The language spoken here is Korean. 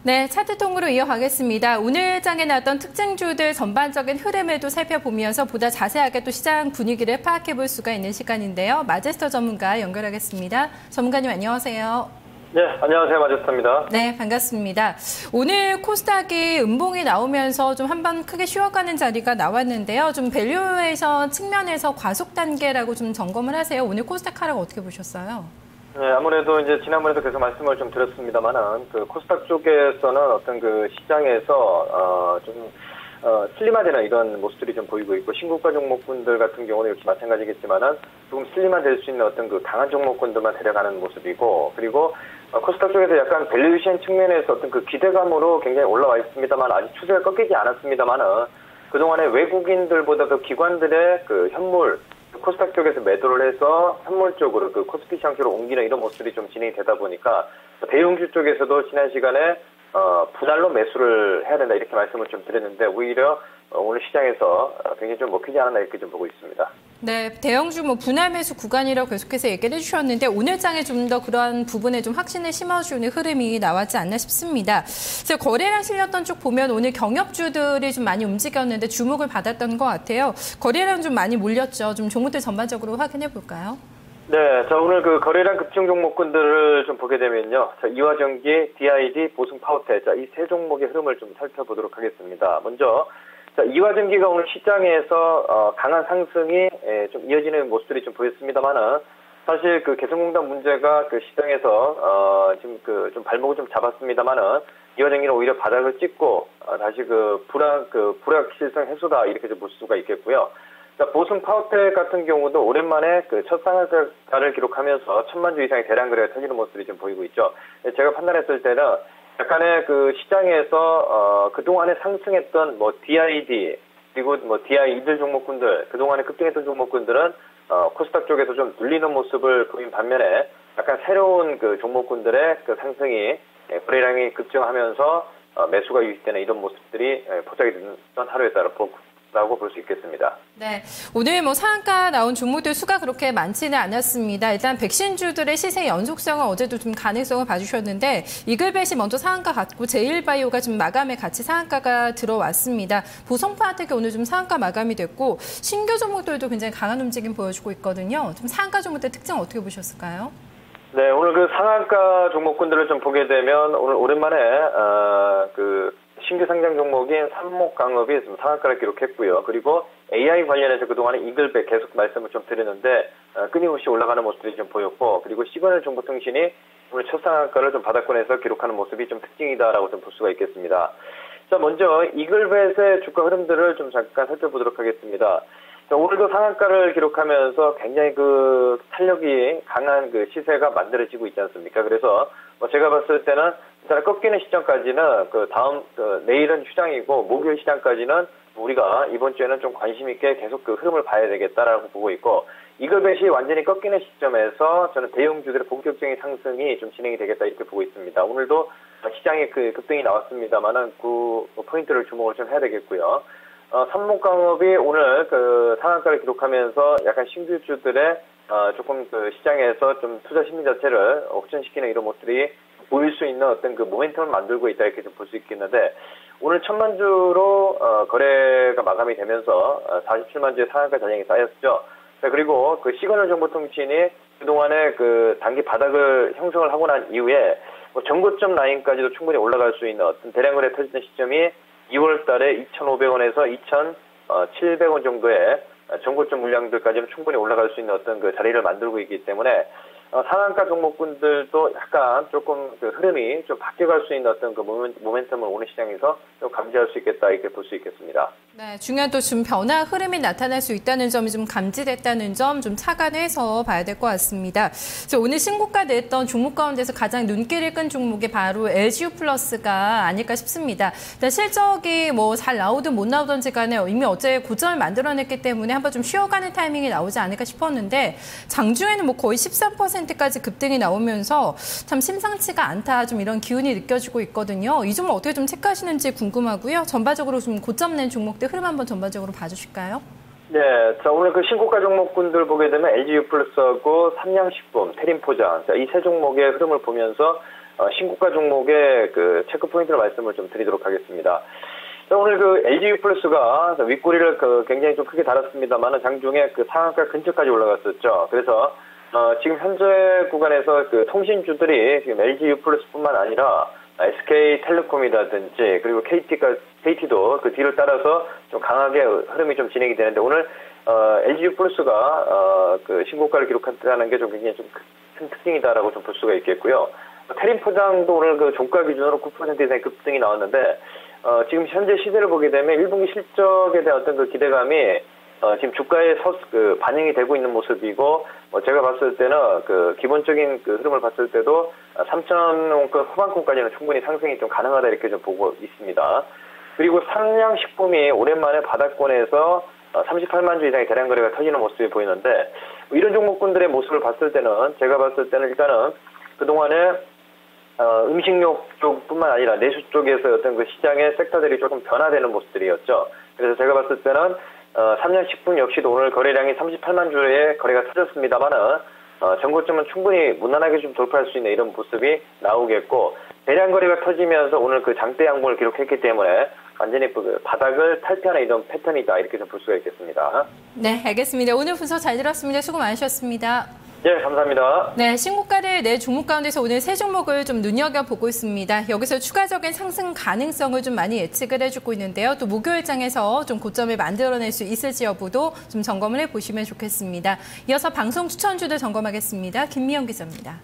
네, 차트통으로 이어가겠습니다. 오늘 장에 나왔던 특징주들 전반적인 흐름을 살펴보면서 보다 자세하게 또 시장 분위기를 파악해 볼 수가 있는 시간인데요. 마제스터 전문가 연결하겠습니다. 전문가님 안녕하세요. 네, 안녕하세요. 마제스터입니다. 네, 반갑습니다. 오늘 코스닥이 음봉이 나오면서 좀 한번 크게 쉬어가는 자리가 나왔는데요. 좀 밸류에이션 측면에서 과속 단계라고 좀 점검을 하세요. 오늘 코스닥 하락 어떻게 보셨어요? 네, 아무래도 이제 지난번에도 계속 말씀을 좀 드렸습니다만은 그 코스닥 쪽에서는 어떤 그 시장에서 슬림화되는 이런 모습들이 좀 보이고 있고, 신고가 종목군들 같은 경우는 역시 마찬가지겠지만은 조금 슬림화될 수 있는 어떤 그 강한 종목군들만 데려가는 모습이고, 그리고 코스닥 쪽에서 약간 밸류에이션 측면에서 어떤 그 기대감으로 굉장히 올라와 있습니다만 아직 추세가 꺾이지 않았습니다만은 그동안에 외국인들보다 더 기관들의 그 현물 코스닥 쪽에서 매도를 해서 현물 쪽으로 그 코스피 시장 쪽으로 옮기는 이런 모습이 좀 진행이 되다 보니까 대형주 쪽에서도 지난 시간에 분할로 매수를 해야 된다 이렇게 말씀을 좀 드렸는데 오히려 오늘 시장에서 굉장히 좀 먹히지 않았나 이렇게 좀 보고 있습니다. 네, 대형주 분할 매수 구간이라고 계속해서 얘기를 해주셨는데 오늘 장에 좀 더 그러한 부분에 좀 확신을 심어주는 흐름이 나왔지 않나 싶습니다. 그래서 거래량 실렸던 쪽 보면 오늘 경협주들이 좀 많이 움직였는데 주목을 받았던 것 같아요. 거래량 좀 많이 몰렸죠. 좀 종목들 전반적으로 확인해 볼까요? 네, 자 오늘 그 거래량 급증 종목군들을 좀 보게 되면요, 자 이화전기, DID, 보승 파워텍, 자 이 세 종목의 흐름을 좀 살펴보도록 하겠습니다. 먼저 자 이화전기가 오늘 시장에서 강한 상승이 좀 이어지는 모습들이 좀 보였습니다만은 사실 그 개성공단 문제가 그 시장에서 지금 그 좀 발목을 좀 잡았습니다만은 이화전기는 오히려 바닥을 찍고 다시 그 불확실성 해소다 이렇게 좀 볼 수가 있겠고요. 자, 보승 파워텍 같은 경우도 오랜만에 그 첫 상한가를 기록하면서 1000만 주 이상의 대량 거래가 터지는 모습이 좀 보이고 있죠. 제가 판단했을 때는 약간의 그 시장에서 그동안에 상승했던 뭐 DID 그리고 뭐 DI2들 종목군들 그동안에 급등했던 종목군들은 코스닥 쪽에서 좀 눌리는 모습을 보인 반면에 약간 새로운 그 종목군들의 그 상승이 거래량이 급증하면서 매수가 유입되는 이런 모습들이 포착이 됐던 하루였다라고 볼 수 있겠습니다. 네, 오늘 뭐 상한가 나온 종목들 수가 그렇게 많지는 않았습니다. 일단 백신주들의 시세 연속성은 어제도 좀 가능성을 봐주셨는데 이글벳이 먼저 상한가 갔고 제일바이오가 좀 마감에 같이 상한가가 들어왔습니다. 보성파텍이 오늘 좀 상한가 마감이 됐고 신규 종목들도 굉장히 강한 움직임 보여주고 있거든요. 좀 상한가 종목들 특징 어떻게 보셨을까요? 네, 오늘 그 상한가 종목군들을 좀 보게 되면 오늘 오랜만에 그 신규 상장 종목인 삼목강업이 상한가를 기록했고요. 그리고 AI 관련해서 그동안에 이글벳 계속 말씀을 좀 드렸는데 끊임없이 올라가는 모습들이 좀 보였고, 그리고 시그널 정보통신이 오늘 첫 상한가를 좀 바닥권에서 기록하는 모습이 좀 특징이다라고 좀 볼 수가 있겠습니다. 자, 먼저 이글벳의 주가 흐름들을 좀 잠깐 살펴보도록 하겠습니다. 자, 오늘도 상한가를 기록하면서 굉장히 그 탄력이 강한 그 시세가 만들어지고 있지 않습니까? 그래서 뭐 제가 봤을 때는 일단 꺾이는 시점까지는 그 다음 내일은 휴장이고 목요일 시장까지는 우리가 이번 주에는 좀 관심 있게 계속 그 흐름을 봐야 되겠다라고 보고 있고, 이글벳이 완전히 꺾이는 시점에서 저는 대형주들의 본격적인 상승이 좀 진행이 되겠다 이렇게 보고 있습니다. 오늘도 시장에 그 급등이 나왔습니다만은 그 포인트를 주목을 좀 해야 되겠고요. 삼목강업이 오늘 그 상한가를 기록하면서 약간 신규주들의 조금 그 시장에서 좀 투자 심리 자체를 확전시키는 이런 모습들이 보일 수 있는 어떤 그 모멘텀을 만들고 있다 이렇게 좀 볼 수 있겠는데, 오늘 1000만 주로 거래가 마감이 되면서 47만 주의 상한가 전량이 쌓였죠. 그리고 그 시그널 정보통신이 그동안에 그 단기 바닥을 형성을 하고 난 이후에 뭐 전고점 라인까지도 충분히 올라갈 수 있는 어떤 대량 거래 터지는 시점이 2월 달에 2,500원에서 2,700원 정도의 전고점 물량들까지는 충분히 올라갈 수 있는 어떤 그 자리를 만들고 있기 때문에 상한가 종목군들도 약간 조금 그 흐름이 좀 바뀌어갈 수 있는 어떤 그 모멘텀을 오늘 시장에서 좀 감지할 수 있겠다 이렇게 볼 수 있겠습니다. 네, 중요한 또 좀 변화 흐름이 나타날 수 있다는 점이 좀 감지됐다는 점 좀 착안해서 봐야 될 것 같습니다. 오늘 신고가 냈던 종목 가운데서 가장 눈길을 끈 종목이 바로 LGU 플러스가 아닐까 싶습니다. 실적이 뭐 잘 나오든 못 나오든지 간에 이미 어제 고점을 만들어냈기 때문에 한번 좀 쉬어가는 타이밍이 나오지 않을까 싶었는데 장중에는 뭐 거의 13%까지 급등이 나오면서 참 심상치가 않다 좀 이런 기운이 느껴지고 있거든요. 이 종목 어떻게 좀 체크하시는지 궁금하고요. 전반적으로 좀 고점 낸 종목들 흐름 한번 전반적으로 봐주실까요? 네, 자 오늘 그 신고가 종목군들 보게 되면 LGU 플러스하고 삼양식품, 테림포장, 이 세 종목의 흐름을 보면서 신고가 종목의 그 체크 포인트를 말씀을 좀 드리도록 하겠습니다. 자, 오늘 그 LG유플러스가 윗꼬리를 굉장히 좀 크게 달았습니다만 장중에 그 상한가 근처까지 올라갔었죠. 그래서 지금 현재 구간에서 그 통신주들이 지금 LG유플러스뿐만 아니라 SK텔레콤이라든지 그리고 KT도 그 뒤를 따라서 좀 강하게 흐름이 좀 진행이 되는데 오늘 LG유플러스가 그 신고가를 기록한다는 게 좀 굉장히 좀 큰 특징이다라고 좀 볼 수가 있겠고요. 테림포장도 오늘 그 종가 기준으로 9% 이상의 급등이 나왔는데 지금 현재 시세를 보게 되면 1분기 실적에 대한 어떤 그 기대감이 지금 주가에 반영이 되고 있는 모습이고, 제가 봤을 때는 그 기본적인 그 흐름을 봤을 때도 3,000원권 후반권까지는 충분히 상승이 좀 가능하다 이렇게 좀 보고 있습니다. 그리고 상량식품이 오랜만에 바닥권에서 38만 주 이상의 대량 거래가 터지는 모습이 보이는데, 이런 종목군들의 모습을 봤을 때는 제가 봤을 때는 일단은 그동안에 음식료 쪽뿐만 아니라 내수 쪽에서 어떤 그 시장의 섹터들이 조금 변화되는 모습들이었죠. 그래서 제가 봤을 때는 삼양식품 역시도 오늘 거래량이 38만 주의 거래가 터졌습니다만은 전고점은 충분히 무난하게 좀 돌파할 수 있는 이런 모습이 나오겠고, 대량 거래가 터지면서 오늘 그 장대 양봉을 기록했기 때문에 완전히 그 바닥을 탈피하는 이런 패턴이다 이렇게 좀 볼 수가 있겠습니다. 네, 알겠습니다. 오늘 분석 잘 들었습니다. 수고 많으셨습니다. 네, 감사합니다. 네, 신고가를 내 종목 가운데서 오늘 세 종목을 좀 눈여겨보고 있습니다. 여기서 추가적인 상승 가능성을 좀 많이 예측을 해주고 있는데요. 또 목요일장에서 좀 고점을 만들어낼 수 있을지 여부도 좀 점검을 해보시면 좋겠습니다. 이어서 방송 추천주들 점검하겠습니다. 김미영 기자입니다.